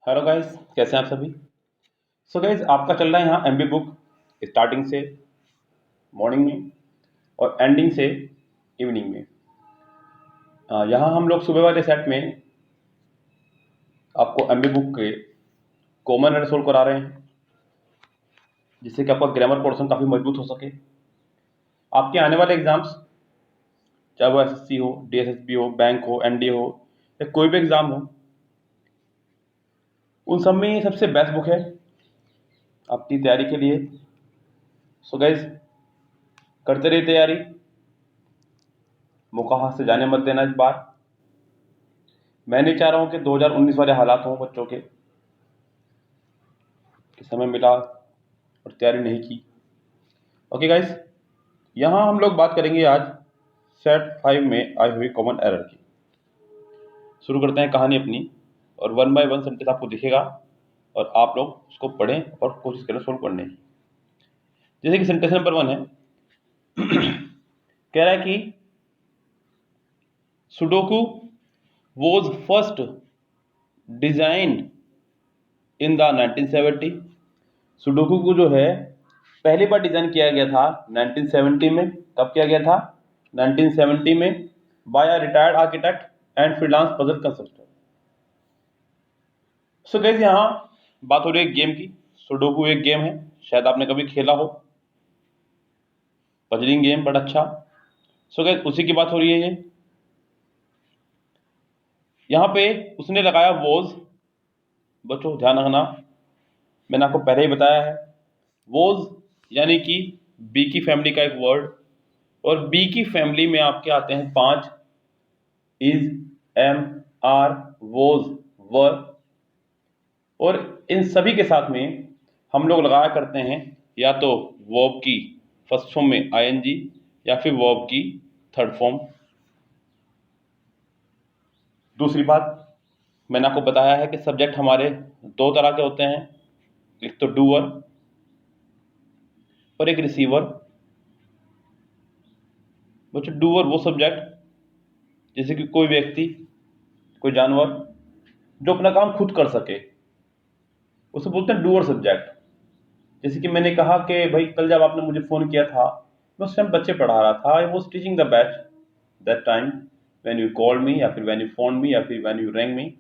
Hello guys, कैसे हैं आप सभी। गाइस, आपका चल रहा है यहाँ एमबी बुक स्टार्टिंग से मॉर्निंग में और एंडिंग से इवनिंग में। यहाँ हम लोग सुबह वाले सेट में आपको एमबी बुक के कॉमन एरर सोल्व करा रहे हैं, जिससे कि आपका ग्रामर पोर्शन काफ़ी मजबूत हो सके। आपके आने वाले एग्जाम्स, चाहे वो एसएससी हो, डीएसएसबी हो, बैंक हो, एनडीए हो या कोई भी एग्ज़ाम हो, उन सब में ये सबसे बेस्ट बुक है आपकी तैयारी के लिए। गाइस, करते रहिए तैयारी, मौका हाथ से जाने मत देना इस बार। मैं नहीं चाह रहा हूँ कि 2019 वाले हालात हों बच्चों के, कि समय मिला और तैयारी नहीं की। ओके गाइस, यहाँ हम लोग बात करेंगे आज सेट 5 में आई हुई कॉमन एरर की। शुरू करते हैं कहानी अपनी, और 1 बाय 1 सेंटेंस आपको दिखेगा और आप लोग उसको पढ़ें और कोशिश करें सोल्व करने की। जैसे कि सेंटेंस नंबर 1 है, कह रहा है कि sudoku was first designed in the 1970। Sudoku को जो है पहली बार डिजाइन किया गया था 1970 में। कब किया गया था? 1970 में, by a retired architect and freelance puzzle constructor. Guys, यहाँ बात हो रही है गेम की। सुडोकू एक गेम है, शायद आपने कभी खेला हो, पजलिंग गेम, बड़ा अच्छा। गाइस, उसी की बात हो रही है ये। यहाँ पे उसने लगाया वॉज। बच्चों ध्यान रखना, मैंने आपको पहले ही बताया है, वॉज यानी कि बी की फैमिली का एक वर्ड, और बी की फैमिली में आपके आते हैं 5: इज, एम, आर, वॉज, वर। और इन सभी के साथ में हम लोग लगाया करते हैं या तो वर्ब की फर्स्ट फॉर्म में आईएनजी या फिर वर्ब की थर्ड फॉर्म। दूसरी बात, मैंने आपको बताया है कि सब्जेक्ट हमारे दो तरह के होते हैं, एक तो डूअर और एक रिसीवर। बच्चों, डूअर वो सब्जेक्ट जैसे कि कोई व्यक्ति, कोई जानवर जो अपना काम खुद कर सके, उसे बोलते हैं डूअर सब्जेक्ट। जैसे कि मैंने कहा कि भाई कल जब आपने मुझे फ़ोन किया था, मैं उस टाइम बच्चे पढ़ा रहा था। I was teaching the batch that time when you called me, या फिर व्हेन यू फोन मी, या फिर व्हेन यू रैंग मी।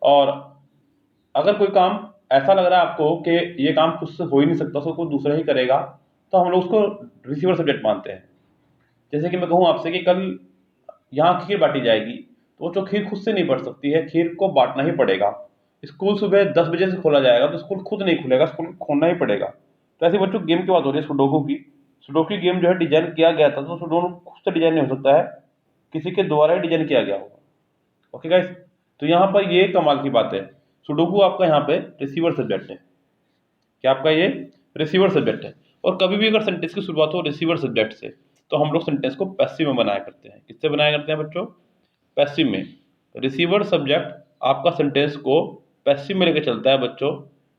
और अगर कोई काम ऐसा लग रहा है आपको कि ये काम खुद से हो ही नहीं सकता, उसको कोई दूसरा ही करेगा, तो हम लोग उसको रिसीवर सब्जेक्ट मानते हैं। जैसे कि मैं कहूँ आपसे कि कल यहाँ खीर बांटी जाएगी, तो वो जो खीर खुद से नहीं बढ़ सकती है, खीर को बांटना ही पड़ेगा। स्कूल सुबह 10 बजे से खोला जाएगा, तो स्कूल खुद नहीं खुलेगा, स्कूल को खोलना ही पड़ेगा। तो ऐसे बच्चों गेम की बात हो रही है सुडोकू की। सुडोकू गेम जो है डिजाइन किया गया था, तो सुडोकू खुद से डिजाइन नहीं हो सकता है, किसी के द्वारा ही डिजाइन किया गया होगा। ओके गाइस, तो यहाँ पर ये कमाल की बात है, सुडोकू आपका यहाँ पे रिसीवर सब्जेक्ट है। क्या आपका ये रिसीवर सब्जेक्ट है? और कभी भी अगर सेंटेंस की शुरुआत हो रिसीवर सब्जेक्ट से, तो हम लोग सेंटेंस को पैसिव में बनाया करते हैं। किससे बनाया करते हैं बच्चों? पैसिव में। रिसीवर सब्जेक्ट आपका सेंटेंस को पैसिव में लेकर चलता है बच्चों,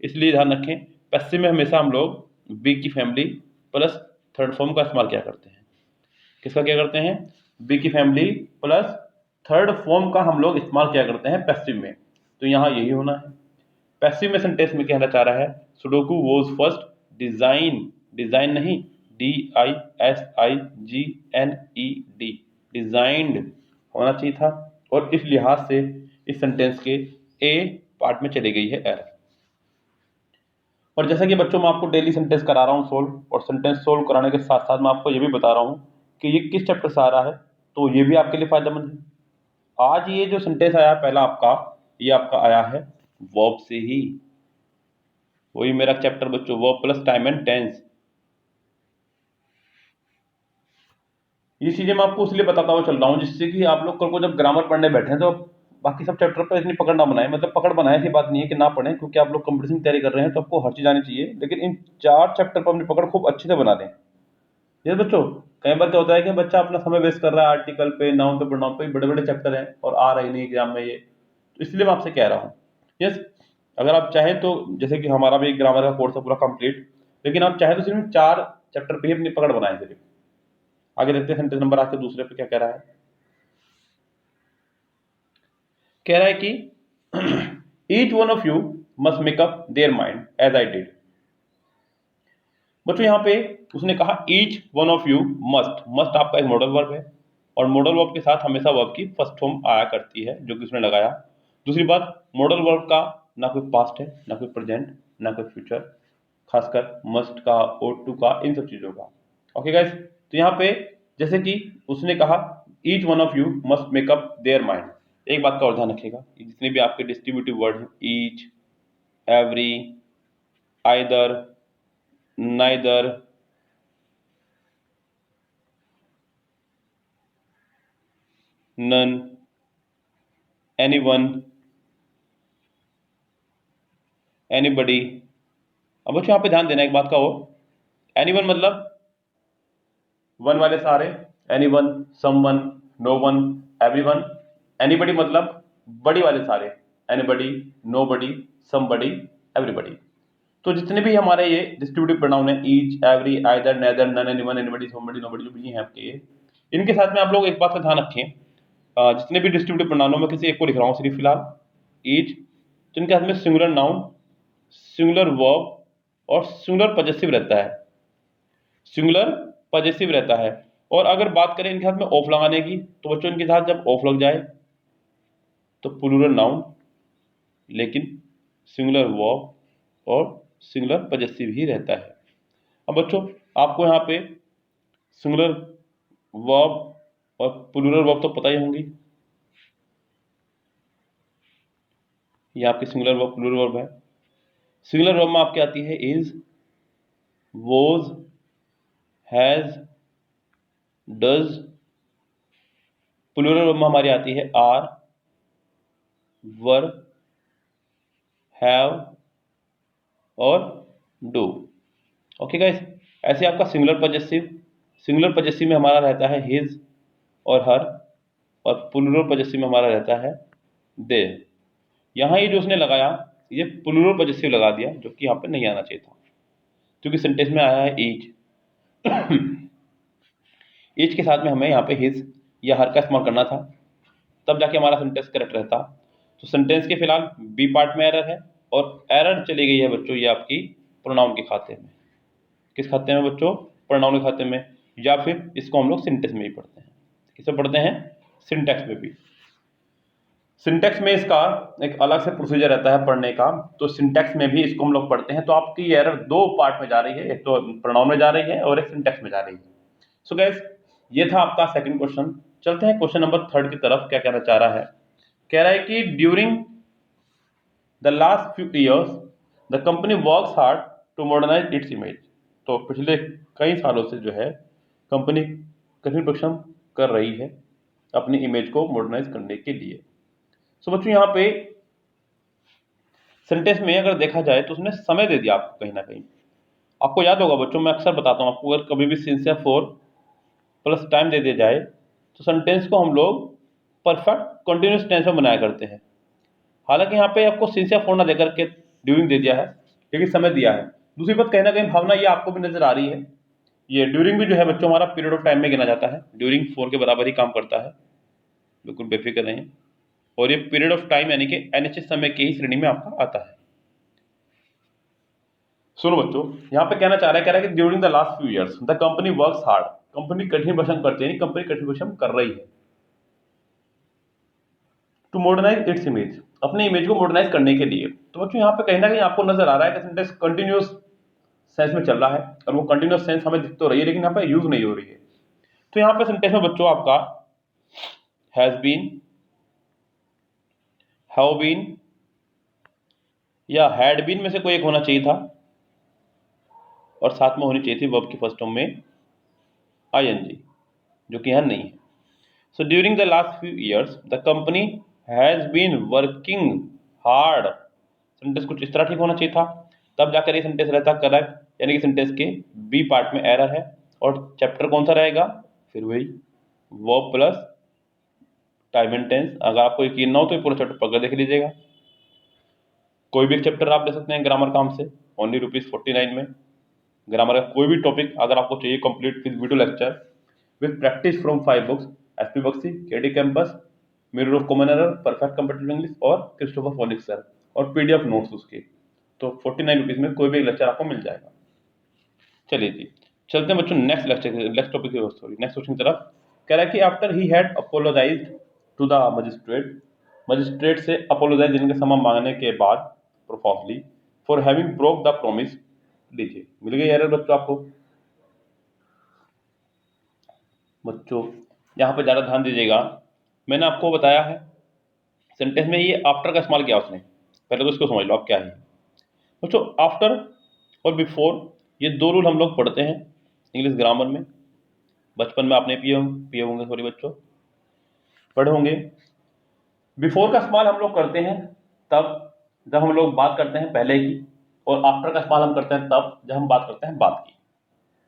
इसलिए ध्यान रखें, पैसिव में हमेशा हम लोग बी की फैमिली प्लस थर्ड फॉर्म का इस्तेमाल किया करते हैं। किसका क्या करते हैं? बी की फैमिली प्लस थर्ड फॉर्म का हम लोग इस्तेमाल किया करते हैं पैसिव में। तो यहाँ यही होना है। पैसिव में सेंटेंस में कहना चाह रहा है sudoku was first design, design नहीं, DISIGNED, डिजाइंड होना चाहिए था। और इस लिहाज से इस सेंटेंस के ए पार्ट में चली गई है एरर। और जैसा कि बच्चों मैं आपको डेली सेंटेंस करा रहा हूँ सोल्व, और सेंटेंस सोल्व कराने के साथ साथ मैं आपको ये भी बता रहा हूँ कि ये किस चैप्टर से आ रहा है, तो ये भी आपके लिए फायदेमंद है। आज ये जो सेंटेंस आया पहला आपका, ये आपका आया है वर्ब से ही। वही मेरा चैप्टर बच्चों, verb plus time and tense. ये चीजें मैं आपको इसलिए बताता हुआ चल रहा हूँ जिससे कि आप लोग कल को जब ग्रामर पढ़ने बैठे तो बाकी सब चैप्टर पर इतनी पकड़ ना बनाए। मतलब पकड़ बनाए ऐसी बात नहीं है कि ना पढ़ें, क्योंकि आप लोग कंपटीशन की तैयारी कर रहे हैं तो आपको हर चीज आनी चाहिए, लेकिन इन 4 चैप्टर पर अपनी पकड़ खूब अच्छे से बना दें। ये बच्चों, कई बार क्या होता है कि बच्चा अपना समय वेस्ट कर रहा है आर्टिकल पे, नाउन पे, प्रोनाउन पे, बड़े बड़े चैप्टर हैं और आ रही नहीं एग्जाम में ये, तो इसलिए मैं आपसे कह रहा हूँ। यस, अगर आप चाहें तो, जैसे कि हमारा भी एक ग्रामर का कोर्स है पूरा कंप्लीट, लेकिन आप चाहें तो सिर्फ 4 चैप्टर पे ही अपनी पकड़ बनाएं सिर्फ। आगे देखते हैं सेंटेंस नंबर आज के दूसरे पे क्या कह रहा है। कह रहा है कि each one of you must make up their mind as I did. बच्चों यहाँ पे उसने कहा each one of you must, must आपका एक मॉडल वर्ब है और मॉडल वर्ब के साथ हमेशा वर्ब की फर्स्ट फॉर्म आया करती है, जो कि उसने लगाया। दूसरी बात, मॉडल वर्ब का ना कोई पास्ट है, ना कोई प्रेजेंट, ना कोई फ्यूचर, खासकर मस्ट का, ought to का, इन सब चीजों का। ओके गाइस, तो यहाँ पे जैसे कि उसने कहा each one of you must make up their mind, एक बात का और ध्यान रखिएगा, जितने भी आपके डिस्ट्रीब्यूटिव वर्ड हैं, each, every, either, neither, none, anyone, anybody. अब बच्चों यहाँ पे ध्यान देना एक बात का, और एनीवन मतलब वन वाले सारे, anyone, someone, known, everyone. Anybody मतलब बड़ी वाले सारे, एनीबडी, नोबडी, समबडी, एवरीबडी। तो जितने भी हमारे ये डिस्ट्रीब्यूटिव प्रोनाउन है, each, every, either, neither, none, anyone, anybody, somebody, nobody, जो भी हैं आपके ये, इनके साथ में आप लोग एक बात का ध्यान रखें, जितने भी डिस्ट्रीब्यूटिव प्रोनाउन में किसी एक को लिख रहा हूँ सिर्फ फिलहाल, ईच, तो इनके हाथ में सिंगुलर नाउन, सिंगुलर वर्ब और सिंगुलर पजेसिव रहता है, सिंगुलर पजेसिव रहता है। और अगर बात करें इनके हाथ में ऑफ लगाने की, तो बच्चों इनके साथ जब ऑफ लग जाए तो प्लूरल नाउन, लेकिन सिंगुलर वर्ब और सिंगुलर पजेसिव ही रहता है। अब बच्चों आपको यहाँ पे सिंगुलर वर्ब और प्लूरल वर्ब तो पता ही होंगी, ये आपकी सिंगुलर वर्ब प्लूरल वर्ब है। सिंगुलर वर्ब में आपकी आती है is, was, has, does. Plural verb में हमारी आती है आर, वर, हैव और डू। ओके गाइस, ऐसे आपका सिंगुलर पजेसिव, सिंगुलर पजेसिव में हमारा रहता है हिज और हर, और प्लूरल पजेसिव में हमारा रहता है दे। यहाँ ये जो उसने लगाया, ये प्लूरल पजेसिव लगा दिया, जो कि यहाँ पे नहीं आना चाहिए था, क्योंकि सेंटेंस में आया है ईच। ईच के साथ में हमें यहाँ पे हिज या हर का इस्तेमाल करना था, तब जाके हमारा सेंटेंस करेक्ट रहता। तो सेंटेंस के फिलहाल बी पार्ट में एरर है, और एरर चली गई है बच्चों ये आपकी प्रोनाउन के खाते में। किस खाते में बच्चों? प्रोनाउन के खाते में, या फिर इसको हम लोग सिंटेक्स में ही पढ़ते हैं। किसे पढ़ते हैं? सिंटेक्स में भी। सिंटेक्स में इसका एक अलग से प्रोसीजर रहता है पढ़ने का, तो सिंटेक्स में भी इसको हम लोग पढ़ते हैं। तो आपकी एरर दो पार्ट में जा रही है, एक तो प्रोनाउन में जा रही है और एक सिंटेक्स में जा रही है। सो गाइस, ये था आपका सेकंड क्वेश्चन। चलते हैं क्वेश्चन नंबर थर्ड की तरफ। क्या कहना चाह रहा है? कह रहा है कि during the last few years the company works hard to modernise its image. तो पिछले कई सालों से जो है कंपनी कठिन परिश्रम कर रही है अपनी इमेज को मॉडर्नाइज करने के लिए। सो बच्चों यहाँ पे सेंटेंस में अगर देखा जाए तो उसने समय दे दिया आपको कहीं ना कहीं। आपको याद होगा बच्चों, मैं अक्सर बताता हूँ आपको, अगर कभी भी सिंस या फोर प्लस टाइम दे दिया जाए तो सेंटेंस को हम लोग परफेक्ट कंटिन्यूस टेंस में बनाया करते हैं। हालांकि यहाँ पे आपको सिंस या फोर ना देकर के ड्यूरिंग दे दिया है, लेकिन समय दिया है। दूसरी बात, कहीं ना कहीं भावना ये आपको भी नजर आ रही है। ये ड्यूरिंग भी जो है बच्चों हमारा पीरियड ऑफ टाइम में गिना जाता है, ड्यूरिंग फोर के बराबर ही काम करता है, बिल्कुल बेफिक्र रहें। और ये पीरियड ऑफ टाइम यानी कि अनिश्चित समय की ही श्रेणी में आपका आता है। सुनो बच्चों, यहाँ पे कहना चाह रहा है, कह रहा है कि during the last few years the company works hard. Company कठिन परिश्रम करती है, कंपनी कठिन परिश्रम कर रही है टू मॉडर्नाइज इट्स इमेज, अपने इमेज को मॉडर्नाइज करने के लिए। तो बच्चों यहाँ पे कहीं ना कहीं आपको नजर आ रहा है कि सेंटेंस कंटिन्यूस सेंस में चल रहा है, और वो कंटिन्यूस सेंस हमें दिख तो रही है, लेकिन यहाँ पे यूज नहीं हो रही है। तो यहाँ पे सेंटेंस में बच्चों आपका हैज बीन, हैव बीन या हैड बीन में से कोई एक होना चाहिए था, और साथ में होनी चाहिए थी वर्ब की फर्स्ट फॉर्म में आईएनजी, जो कि यहाँ नहीं है। So during the last few years the company has been working hard. Sentence कुछ इस तरह ठीक होना चाहिए था, तब जाकर ये सेंटेंस रहता करेक्ट, यानी कि सेंटेंस के बी पार्ट में एरर है। और चैप्टर कौन सा रहेगा? फिर वही verb plus time and tense. अगर आपको यकीन ना हो तो ये पूरा चैप्टर पकड़ देख लीजिएगा। कोई भी एक चैप्टर आप ले सकते हैं ग्रामर काम से, ओनली ₹49 में। ग्रामर का कोई भी टॉपिक अगर आपको चाहिए complete with video lecture with practice from 5 books, SP Bakshi, KD campus, mirror of common error, perfect competitive English और क्रिस्टोफर फोनिक्स सर, और पीडीएफ नोट्स उसके। तो 49 रुपीज़ में कोई भी एक लेक्चर आपको मिल जाएगा। चलिए जी, चलते हैं बच्चों नेक्स्ट लेक्चर, नेक्स्ट टॉपिक की सॉरी नेक्स्ट क्वेश्चन की तरफ। कह रहा है कि after he had apologized to the magistrate, magistrate से अपोलोजाइज यानी कि क्षमा मांगने के बाद profusely for having broke the promise, लीजिए मिल गई एरर बच्चों आपको। बच्चों यहाँ पे ज़्यादा ध्यान दीजिएगा, मैंने आपको बताया है सेंटेंस में ये आफ्टर का इस्तेमाल किया उसने, पहले तो इसको समझ लो आप क्या है। बच्चों आफ्टर और बिफोर ये दो रूल हम लोग पढ़ते हैं इंग्लिश ग्रामर में, बचपन में आपने पिए होंगे सॉरी बच्चों, पढ़े होंगे। बिफोर का इस्तेमाल हम लोग करते हैं तब जब हम लोग बात करते हैं पहले की, और आफ्टर का इस्तेमाल हम करते हैं तब जब हम बात करते हैं बाद की।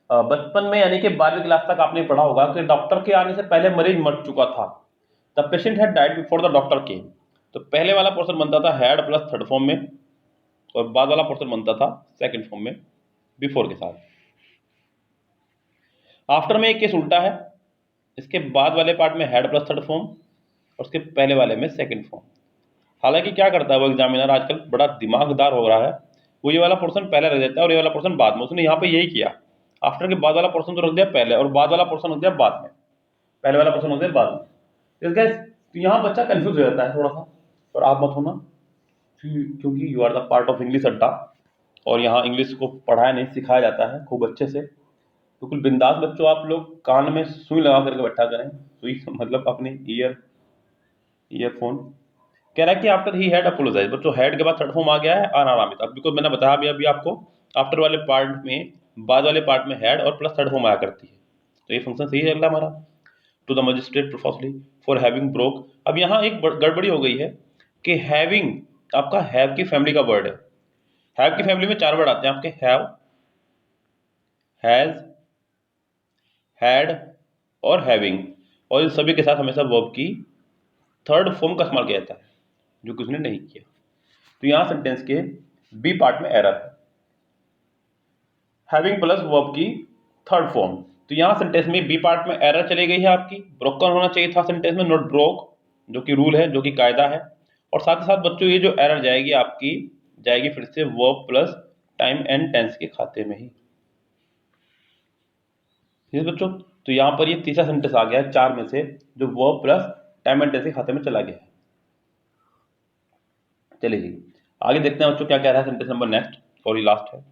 बचपन में यानी कि 12वीं क्लास तक आपने पढ़ा होगा कि डॉक्टर के आने से पहले मरीज मर चुका था, the patient had died before the doctor केम। तो पहले वाला पोर्शन बनता था हैड प्लस थर्ड फॉर्म में, और बाद वाला पोर्शन बनता था सेकंड फॉर्म में बिफोर के साथ। आफ्टर में एक केस उल्टा है, इसके बाद वाले पार्ट में हैड प्लस थर्ड फॉर्म और उसके पहले वाले में सेकंड फॉर्म। हालांकि क्या करता है वो एग्जामिनर आजकल बड़ा दिमागदार हो रहा है, वो ये वाला पोर्शन पहले रख देता है और ये वाला पोर्शन बाद में। उसने यहाँ पे यही किया, आफ्टर के बाद वाला पोर्शन तो रख दिया पहले और बाद वाला पोर्शन रख दिया बाद में, पहले वाला पोर्शन रख दिया बाद में। तो यहाँ बच्चा कंफ्यूज हो जाता है थोड़ा सा, और आप मत होना क्योंकि you are the part of English Adda, और यहाँ इंग्लिश को पढ़ाया नहीं सिखाया जाता है खूब अच्छे से। बिल्कुल बिंदास बच्चों, आप लोग कान में सुई लगा करके बैठा करें, सुई मतलब अपनी ईयरफोन। कह रहा है कि आफ्टर ही हैड अपोलोजाइज, बच्चों हैड के बाद थर्ड फॉर्म आ गया है अनारामित। अब बिल्कुल मैंने बताया अभी आपको आफ्टर वाले पार्ट में बाद वाले पार्ट में हैड और प्लस थर्ड फॉर्म आया करती है, तो ये फंक्शन सही चल रहा है हमारा। To the magistrate profusely for having broke, अब यहाँ एक गड़बड़ी हो गई है कि हैविंग आपका हैव की फैमिली का वर्ड है। हैव की फैमिली में 4 वर्ड आते हैं आपके, हैव, हैज, हैड और हैविंग, और इन सभी के साथ हमेशा वर्ब की थर्ड फॉर्म का इस्तेमाल किया जाता है, जो कि उसने नहीं किया। तो यहां सेंटेंस के बी पार्ट में एरर है, हैविंग प्लस वर्ब की थर्ड फॉर्म। तो यहां सेंटेंस में बी पार्ट में एरर चली गई है आपकी, ब्रोकन होना चाहिए था सेंटेंस में, नॉट ब्रोक, जो कि रूल है, जो कि कायदा है। और साथ ही साथ बच्चों ये जो एरर जाएगी आपकी, जाएगी फिर से verb plus time and tense के खाते में ही। ठीक है बच्चों, तो यहां पर ये तीसरा सेंटेंस आ गया है 4 में से, जो verb plus time and tense के खाते में चला गया है। चलिए जी आगे देखते हैं बच्चों क्या कह रहा है सेंटेंस नंबर नेक्स्ट, और ये लास्ट है।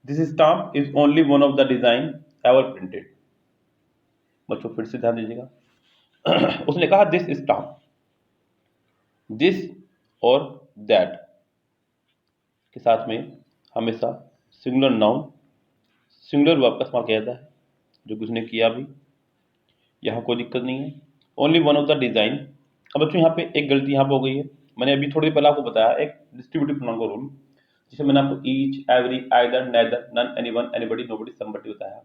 This stamp is only one of the design ever printed. बच्चों फिर से ध्यान दीजिएगा उसने कहा दिस स्टाम्प, दिस और दैट के साथ में हमेशा सिंगुलर नाउन सिंगुलर वर्ब का इस्तेमाल किया जाता है, जो कि उसने किया भी, यहाँ कोई दिक्कत नहीं है। Only one of the design, अब बच्चों यहाँ पे एक गलती यहाँ पे हो गई है, मैंने अभी थोड़ी देर पहले आपको बताया एक डिस्ट्रीब्यूटिव प्रोनाउन का रूल, जिसे मैंने आपको each, every, either, neither, none, anyone, anybody, nobody, somebody बताया।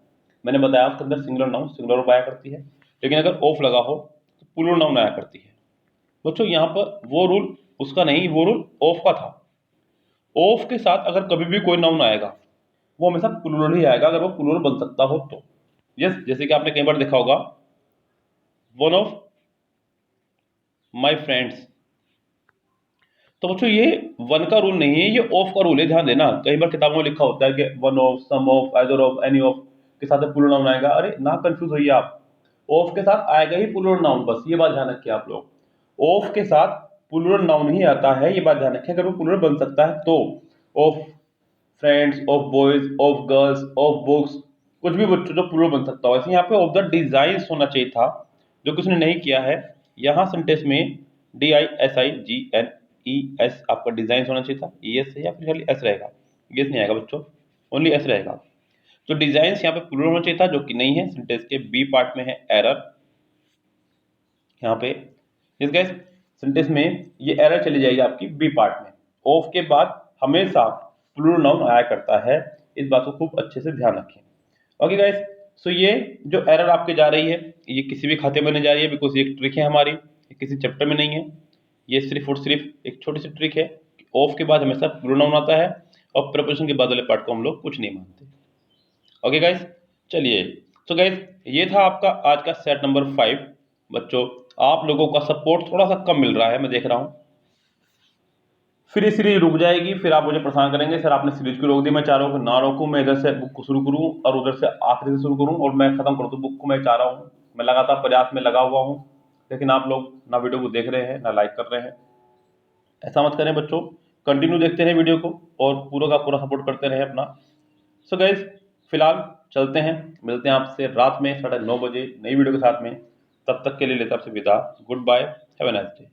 मैंने बताया उसके अंदर सिंगुलर नाउन सिंगुलर वर्ब आया करती है, लेकिन अगर ऑफ लगा हो तो प्लूरल नाउन आया करती है। बच्चों यहाँ पर वो रूल उसका नहीं, वो रूल ऑफ का था। ऑफ के साथ अगर कभी भी कोई नाउन आएगा वो हमेशा प्लूरल ही आएगा, अगर वो प्लूरल बन सकता हो तो। यस, जैसे कि आपने कई बार देखा होगा वन ऑफ माई फ्रेंड्स, तो बच्चों ये वन का रूल नहीं है, ये ऑफ का रूल है, ध्यान देना। कई बार किताबों में लिखा होता है कि one of, some of, either of, any of के साथ प्लूरल नाउन आएगा। अरे ना कंफ्यूज होइए आप, ऑफ के साथ आएगा ही प्लूरल नाउन, बस ये बात ध्यान रखिए आप लोग। ऑफ के साथ प्लूरल नाउन ही आता है, ये बात ध्यान रखिए। अगर वो प्लूरल बन सकता है तो of friends, of boys, of girls, of books, कुछ भी बच्चों जो प्लूरल बन सकता हो। ऐसे यहाँ पे ऑफ द डिजाइन होना चाहिए था, जो कि उसने नहीं किया है। यहाँ सेंटेंस में DISIGNES आपका डिजाइन होना चाहिए था, ES है या फिर खाली S रहेगा, ES नहीं आएगा बच्चों, ओनली S रहेगा। तो डिजाइन यहाँ पे प्लूरल होना चाहिए था, जो कि नहीं है। सेंटेंस के बी पार्ट में है एरर यहाँ पे। इस गैस सेंटेंस में ये एरर चली जाएगी आपकी बी पार्ट में, ऑफ के बाद हमेशा प्लूरल नाउन आया करता है, इस बात को खूब अच्छे से ध्यान रखें। ओके गाइस, सो ये जो एरर आपके जा रही है ये किसी भी खाते में नहीं जा रही है, बिकॉज ये एक ट्रिक है हमारी, ये किसी चैप्टर में नहीं है। ये सिर्फ और सिर्फ एक छोटी सी ट्रिक है कि ऑफ के बाद हमेशा प्लूरल नाउन आता है और प्रपोजिशन के बाद वाले पार्ट को हम लोग कुछ नहीं मानते। ओके गाइस, चलिए, सो गाइस ये था आपका आज का सेट नंबर 5 बच्चों। आप लोगों का सपोर्ट थोड़ा सा कम मिल रहा है, मैं देख रहा हूँ। फिर ये सीरीज रुक जाएगी, फिर आप मुझे परेशान करेंगे, सर आपने सीरीज क्यों रोक दी। मैं चाह रहा हूँ कि ना रोकूँ, मैं इधर से बुक को शुरू करूँ और उधर से आखिरी से शुरू करूँ और मैं खत्म कर दूँ बुक को। मैं चाह रहा हूँ, मैं लगातार प्रयास में लगा हुआ हूँ, लेकिन आप लोग ना वीडियो को देख रहे हैं ना लाइक कर रहे हैं। ऐसा मत करें बच्चों, कंटिन्यू देखते रहें वीडियो को और पूरा का पूरा सपोर्ट करते रहें अपना। सो गाइज, फिलहाल चलते हैं, मिलते हैं आपसे रात में 9:30 बजे नई वीडियो के साथ में। तब तक के लिए लेता आपसे विदा। Good bye, have a nice day.